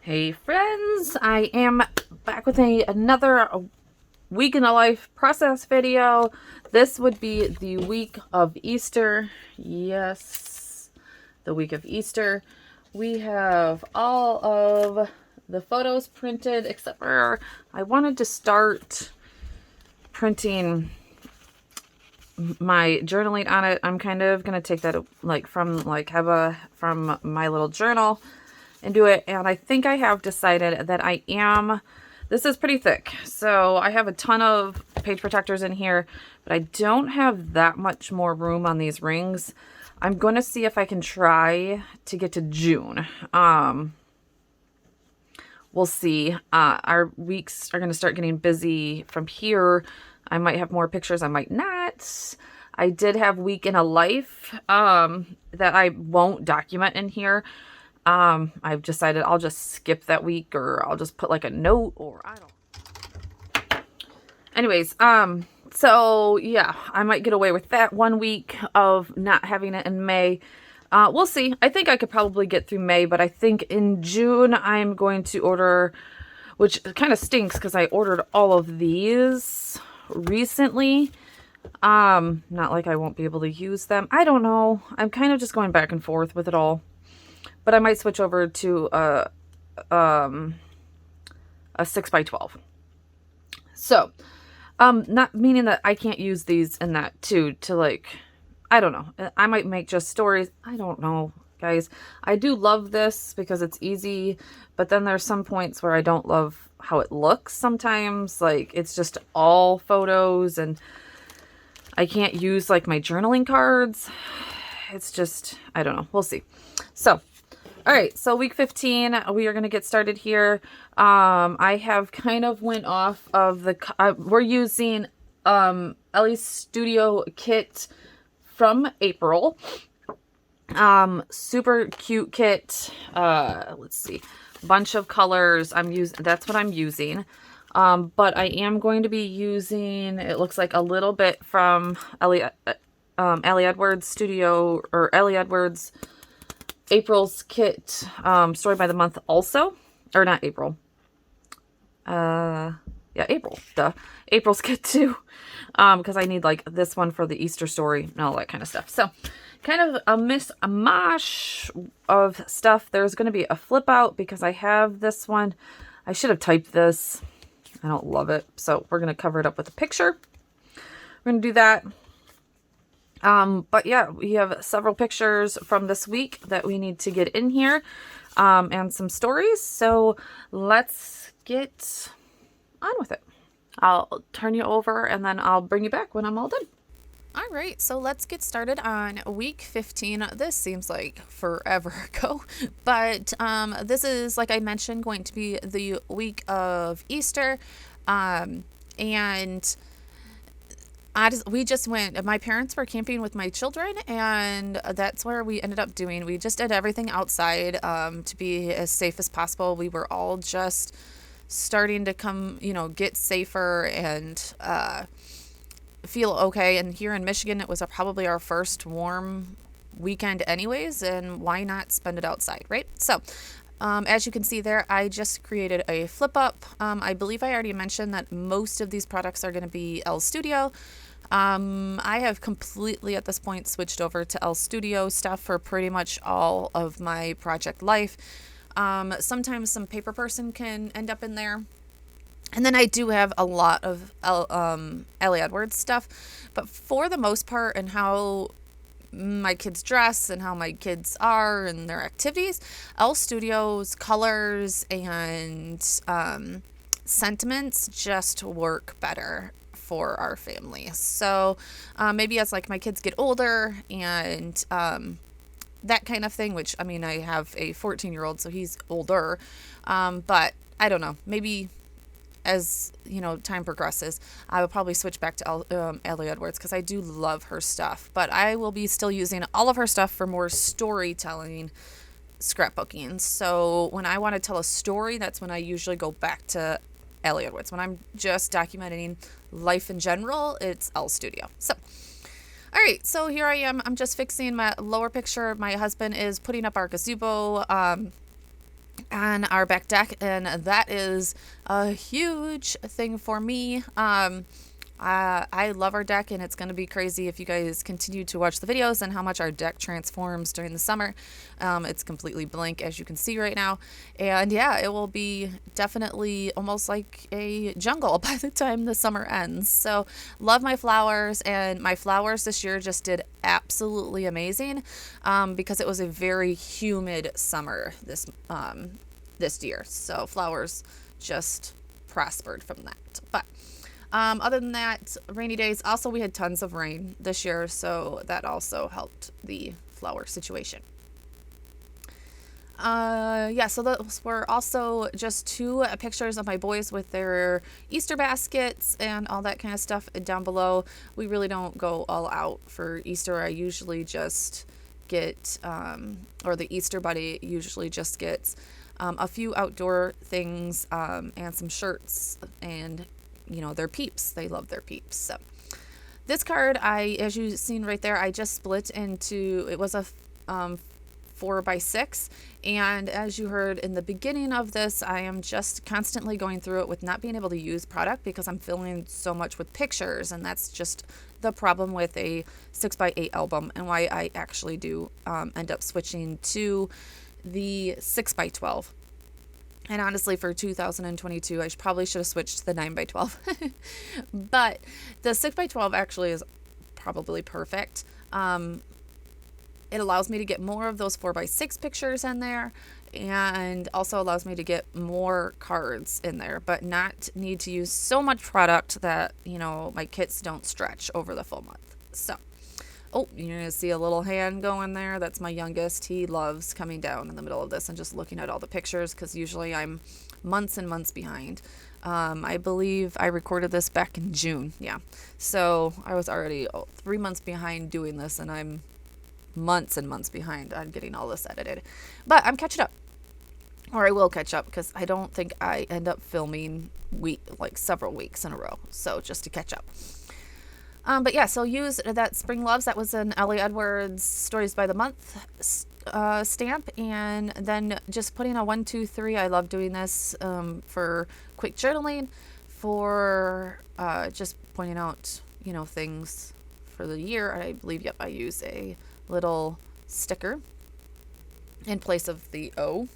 Hey friends, I am back with another week in the life process video. This would be the week of Easter. Yes, the week of Easter. We have all of the photos printed, except for I wanted to start printing my journaling on it. I'm kind of gonna take that from my little journal and do it. And I think I have decided that this is pretty thick. So I have a ton of page protectors in here, but I don't have that much more room on these rings. I'm going to see if I can try to get to June. We'll see. Our weeks are going to start getting busy from here. I might have more pictures. I might not. I did have week in a life that I won't document in here. I've decided I'll just skip that week, or I'll just put like a note, or I don't. Anyways, so yeah, I might get away with that 1 week of not having it in May. We'll see. I think I could probably get through May, but I think in June I'm going to order, which kind of stinks because I ordered all of these recently. Not like I won't be able to use them. I don't know. I'm kind of just going back and forth with it all. But I might switch over to a 6x12. So, not meaning that I can't use these and that too, to like, I don't know. I might make just stories. I don't know, guys. I do love this because it's easy, but then there's some points where I don't love how it looks sometimes. Like, it's just all photos and I can't use like my journaling cards. It's just, I don't know. We'll see. So, all right, so week 15, we are going to get started here. I have kind of went off of we're using Ellie's Studio Kit from April. Super cute kit. Let's see, bunch of colors. That's what I'm using. But I am going to be using, it looks like a little bit from Ellie Edwards Studio, or Ellie Edwards April's kit, story by the month also, or not April. Yeah, April, duh. April's kit too, because I need like this one for the Easter story and all that kind of stuff. So kind of a mishmash of stuff. There's going to be a flip out because I have this one. I should have typed this. I don't love it. So we're going to cover it up with a picture. We're going to do that. But yeah, we have several pictures from this week that we need to get in here, and some stories. So let's get on with it. I'll turn you over and then I'll bring you back when I'm all done. All right, so let's get started on week 15. This seems like forever ago, but this is, like I mentioned, going to be the week of Easter, and we just went, my parents were camping with my children, and that's where we ended up doing. We just did everything outside to be as safe as possible. We were all just starting to get safer and feel okay. And here in Michigan, it was probably our first warm weekend anyways, and why not spend it outside, right? So as you can see there, I just created a flip up. I believe I already mentioned that most of these products are going to be Elle Studio. I have completely at this point switched over to Elle Studio stuff for pretty much all of my project life. Sometimes some paper person can end up in there. And then I do have a lot of Ellie Edwards stuff. But for the most part, and how my kids dress and how my kids are and their activities, Elle Studio's colors and sentiments just work better for our family. So maybe as like my kids get older and that kind of thing, which I mean, I have a 14-year-old, so he's older, but I don't know, maybe as time progresses, I will probably switch back to Ellie Edwards because I do love her stuff. But I will be still using all of her stuff for more storytelling scrapbooking. So when I want to tell a story, that's when I usually go back to Ellie Edwards. When I'm just documenting life in general, it's Elle Studio. So, all right, so here I am. I'm just fixing my lower picture. My husband is putting up our gazebo. on our back deck, and that is a huge thing for me. I love our deck, and it's going to be crazy if you guys continue to watch the videos and how much our deck transforms during the summer. It's completely blank, as you can see right now. And yeah, it will be definitely almost like a jungle by the time the summer ends. So love my flowers, and my flowers this year just did absolutely amazing because it was a very humid summer this year. So flowers just prospered from that. But other than that, rainy days. Also, we had tons of rain this year, so that also helped the flower situation. Yeah, so those were also just two pictures of my boys with their Easter baskets and all that kind of stuff down below. We really don't go all out for Easter. I usually just get, or the Easter Bunny usually just gets a few outdoor things and some shirts and their peeps. They love their peeps. So this card, as you've seen right there, I just split into, it was a 4x6, and as you heard in the beginning of this, I am just constantly going through it with not being able to use product because I'm filling so much with pictures, and that's just the problem with a 6x8 album, and why I actually do end up switching to the 6x12. And honestly, for 2022, I probably should have switched to the 9x12. But the 6x12 actually is probably perfect. It allows me to get more of those 4x6 pictures in there, and also allows me to get more cards in there, but not need to use so much product that, my kits don't stretch over the full month. So, oh, you're going to see a little hand going there. That's my youngest. He loves coming down in the middle of this and just looking at all the pictures because usually I'm months and months behind. I believe I recorded this back in June. Yeah. So I was already 3 months behind doing this, and I'm months and months behind on getting all this edited. But I'm catching up. Or I will catch up because I don't think I end up filming several weeks in a row. So just to catch up. But yeah, so use that Spring Loves. That was an Ellie Edwards Stories by the Month stamp. And then just putting a 1, 2, 3. I love doing this for quick journaling, for just pointing out, things for the year. I believe, yep, I use a little sticker in place of the O.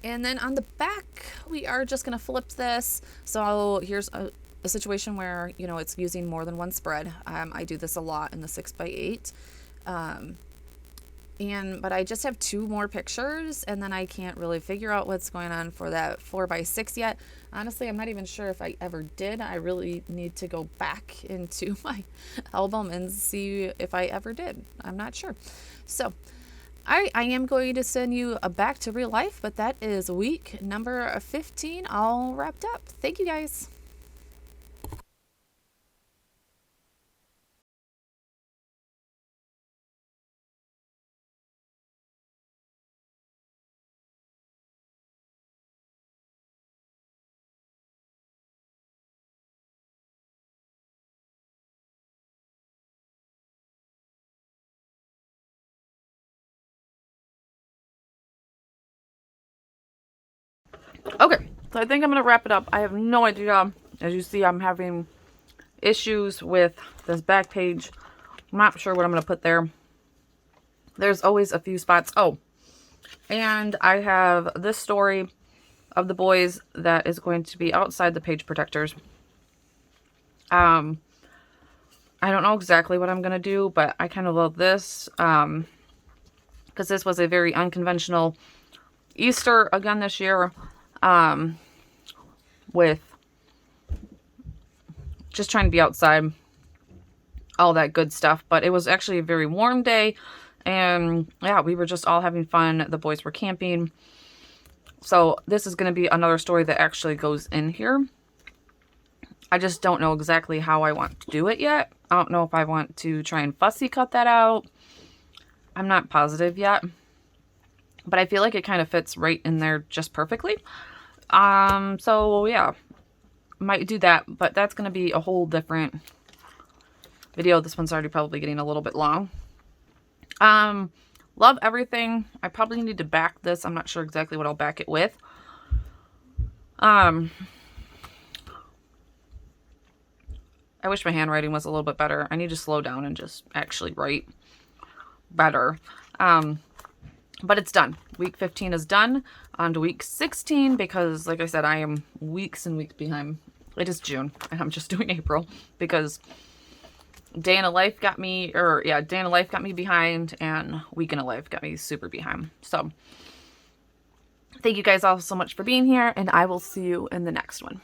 And then on the back, we are just going to flip this. So here's a situation where, it's using more than one spread. I do this a lot in the 6x8. But I just have 2 more pictures, and then I can't really figure out what's going on for that 4x6 yet. Honestly, I'm not even sure if I ever did. I really need to go back into my album and see if I ever did. I'm not sure. So I am going to send you back to real life, but that is week number 15 all wrapped up. Thank you, guys. Okay, so I think I'm going to wrap it up. I have no idea. As you see, I'm having issues with this back page. I'm not sure what I'm going to put there. There's always a few spots. Oh, and I have this story of the boys that is going to be outside the page protectors. I don't know exactly what I'm going to do, but I kind of love this because this was a very unconventional Easter again this year, with just trying to be outside, all that good stuff. But it was actually a very warm day, and yeah, we were just all having fun. The boys were camping. So this is going to be another story that actually goes in here. I just don't know exactly how I want to do it yet. I don't know if I want to try and fussy cut that out. I'm not positive yet, but I feel like it kind of fits right in there just perfectly. So yeah, might do that, but that's going to be a whole different video. This one's already probably getting a little bit long. Love everything. I probably need to back this. I'm not sure exactly what I'll back it with. I wish my handwriting was a little bit better. I need to slow down and just actually write better. But it's done. Week 15 is done. On to week 16 because, like I said, I am weeks and weeks behind. It is June, and I'm just doing April because Day in a Life got me, Day in a Life got me behind, and Week in a Life got me super behind. So, thank you guys all so much for being here, and I will see you in the next one.